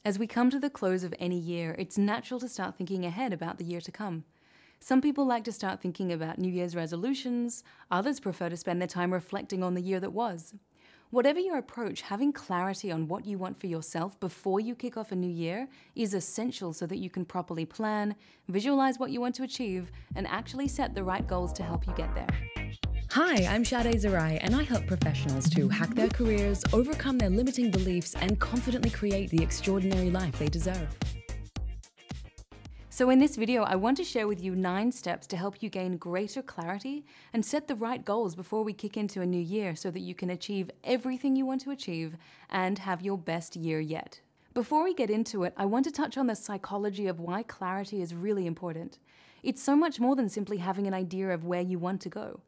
As we come to the close of any year, it's natural to start thinking ahead about the year to come. Some people like to start thinking about New Year's resolutions, others prefer to spend their time reflecting on the year that was. Whatever your approach, having clarity on what you want for yourself before you kick off a new year is essential so that you can properly plan, visualize what you want to achieve, and actually set the right goals to help you get there. Hi, I'm Zahrai, and I help professionals to hack their careers, overcome their limiting beliefs, and confidently create the extraordinary life they deserve. So in this video, I want to share with you 9 steps to help you gain greater clarity and set the right goals before we kick into a new year so that you can achieve everything you want to achieve and have your best year yet. Before we get into it, I want to touch on the psychology of why clarity is really important. It's so much more than simply having an idea of where you want to go.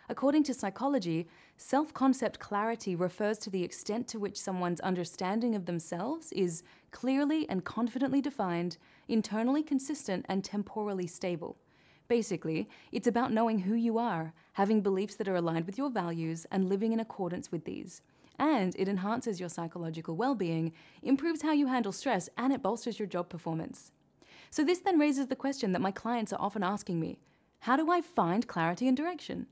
According to psychology, self-concept clarity refers to the extent to which someone's understanding of themselves is clearly and confidently defined, internally consistent, and temporally stable. Basically, it's about knowing who you are, having beliefs that are aligned with your values, and living in accordance with these. And it enhances your psychological well-being, improves how you handle stress, and it bolsters your job performance. So this then raises the question that my clients are often asking me: how do I find clarity and direction?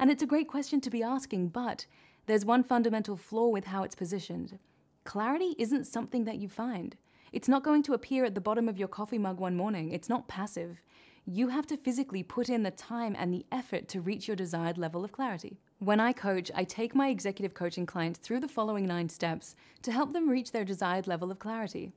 And it's a great question to be asking, but there's one fundamental flaw with how it's positioned. Clarity isn't something that you find. It's not going to appear at the bottom of your coffee mug one morning. It's not passive. You have to physically put in the time and the effort to reach your desired level of clarity. When I coach, I take my executive coaching clients through the following 9 steps to help them reach their desired level of clarity.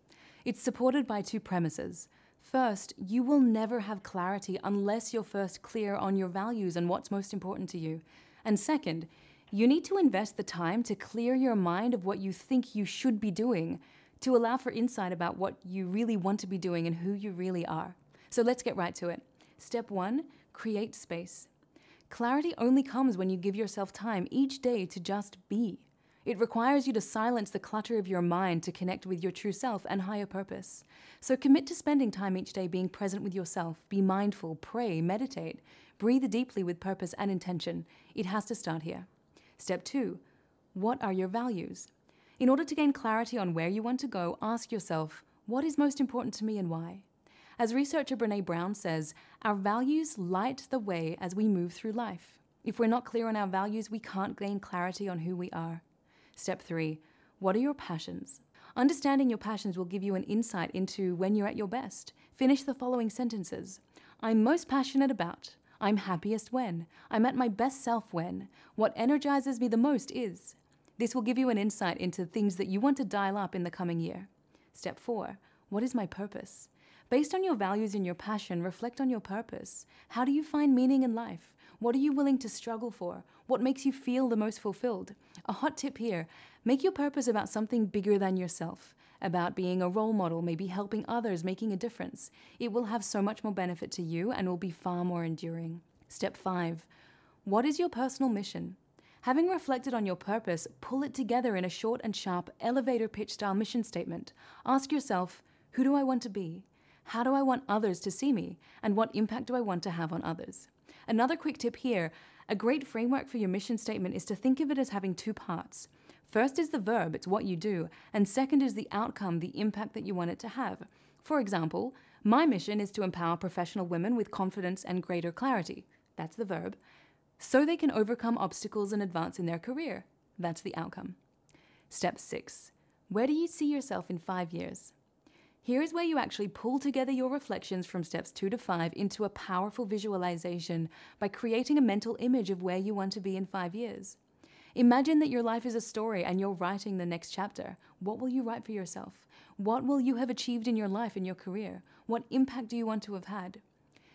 It's supported by 2 premises. First, you will never have clarity unless you're first clear on your values and what's most important to you. And second, you need to invest the time to clear your mind of what you think you should be doing, to allow for insight about what you really want to be doing and who you really are. So let's get right to it. Step 1, create space. Clarity only comes when you give yourself time each day to just be. It requires you to silence the clutter of your mind to connect with your true self and higher purpose. So commit to spending time each day being present with yourself. Be mindful, pray, meditate, breathe deeply with purpose and intention. It has to start here. Step 2, what are your values? In order to gain clarity on where you want to go, ask yourself, what is most important to me and why? As researcher Brene Brown says, our values light the way as we move through life. If we're not clear on our values, we can't gain clarity on who we are. Step 3, what are your passions? Understanding your passions will give you an insight into when you're at your best. Finish the following sentences. I'm most passionate about. I'm happiest when. I'm at my best self when. What energizes me the most is. This will give you an insight into things that you want to dial up in the coming year. Step 4, what is my purpose? Based on your values and your passion, reflect on your purpose. How do you find meaning in life? What are you willing to struggle for? What makes you feel the most fulfilled? A hot tip here, make your purpose about something bigger than yourself, about being a role model, maybe helping others, making a difference. It will have so much more benefit to you and will be far more enduring. Step 5, what is your personal mission? Having reflected on your purpose, pull it together in a short and sharp elevator pitch style mission statement. Ask yourself, who do I want to be? How do I want others to see me? And what impact do I want to have on others? Another quick tip here, a great framework for your mission statement is to think of it as having 2 parts. First is the verb, it's what you do, and second is the outcome, the impact that you want it to have. For example, my mission is to empower professional women with confidence and greater clarity. That's the verb. So they can overcome obstacles and advance in their career. That's the outcome. Step 6, where do you see yourself in 5 years? Here is where you actually pull together your reflections from steps 2 to 5 into a powerful visualization by creating a mental image of where you want to be in 5 years. Imagine that your life is a story and you're writing the next chapter. What will you write for yourself? What will you have achieved in your life and your career? What impact do you want to have had?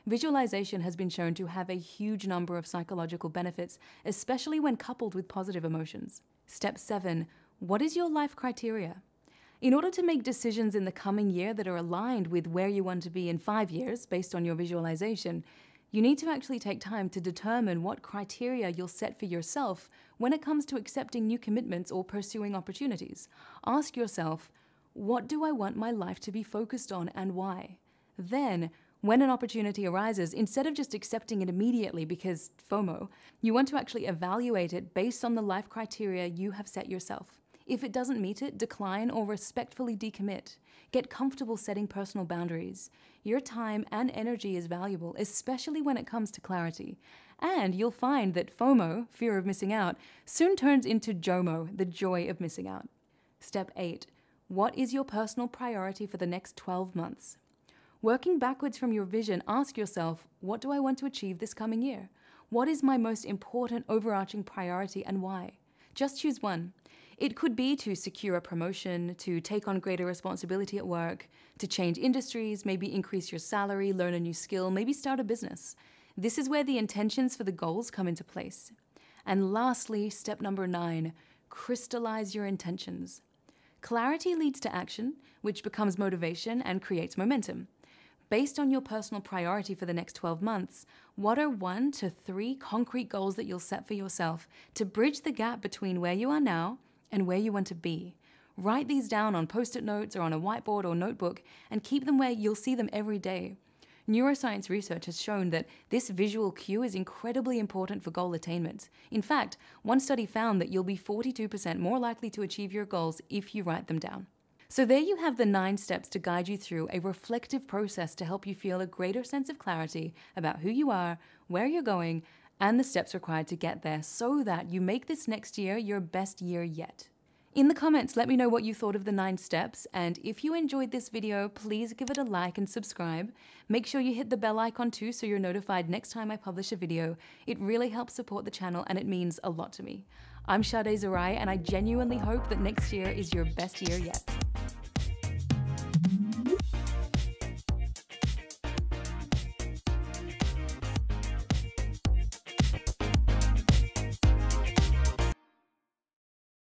Visualization has been shown to have a huge number of psychological benefits, especially when coupled with positive emotions. Step 7, what is your life criteria? In order to make decisions in the coming year that are aligned with where you want to be in 5 years, based on your visualization, you need to actually take time to determine what criteria you'll set for yourself when it comes to accepting new commitments or pursuing opportunities. Ask yourself, what do I want my life to be focused on and why? Then, when an opportunity arises, instead of just accepting it immediately because FOMO, you want to actually evaluate it based on the life criteria you have set yourself. If it doesn't meet it, decline or respectfully decommit. Get comfortable setting personal boundaries. Your time and energy is valuable, especially when it comes to clarity. And you'll find that FOMO, fear of missing out, soon turns into JOMO, the joy of missing out. Step 8. What is your personal priority for the next 12 months? Working backwards from your vision, ask yourself, what do I want to achieve this coming year? What is my most important overarching priority and why? Just choose one. It could be to secure a promotion, to take on greater responsibility at work, to change industries, maybe increase your salary, learn a new skill, maybe start a business. This is where the intentions for the goals come into place. And lastly, step number 9, crystallize your intentions. Clarity leads to action, which becomes motivation and creates momentum. Based on your personal priority for the next 12 months, what are 1 to 3 concrete goals that you'll set for yourself to bridge the gap between where you are now and where you want to be? Write these down on post-it notes or on a whiteboard or notebook and keep them where you'll see them every day. Neuroscience research has shown that this visual cue is incredibly important for goal attainment. In fact, one study found that you'll be 42% more likely to achieve your goals if you write them down. So there you have the 9 steps to guide you through a reflective process to help you feel a greater sense of clarity about who you are, where you're going, and the steps required to get there so that you make this next year your best year yet. In the comments, let me know what you thought of the 9 steps, and if you enjoyed this video, please give it a like and subscribe. Make sure you hit the bell icon too so you're notified next time I publish a video. It really helps support the channel and it means a lot to me. I'm Zahrai, and I genuinely hope that next year is your best year yet.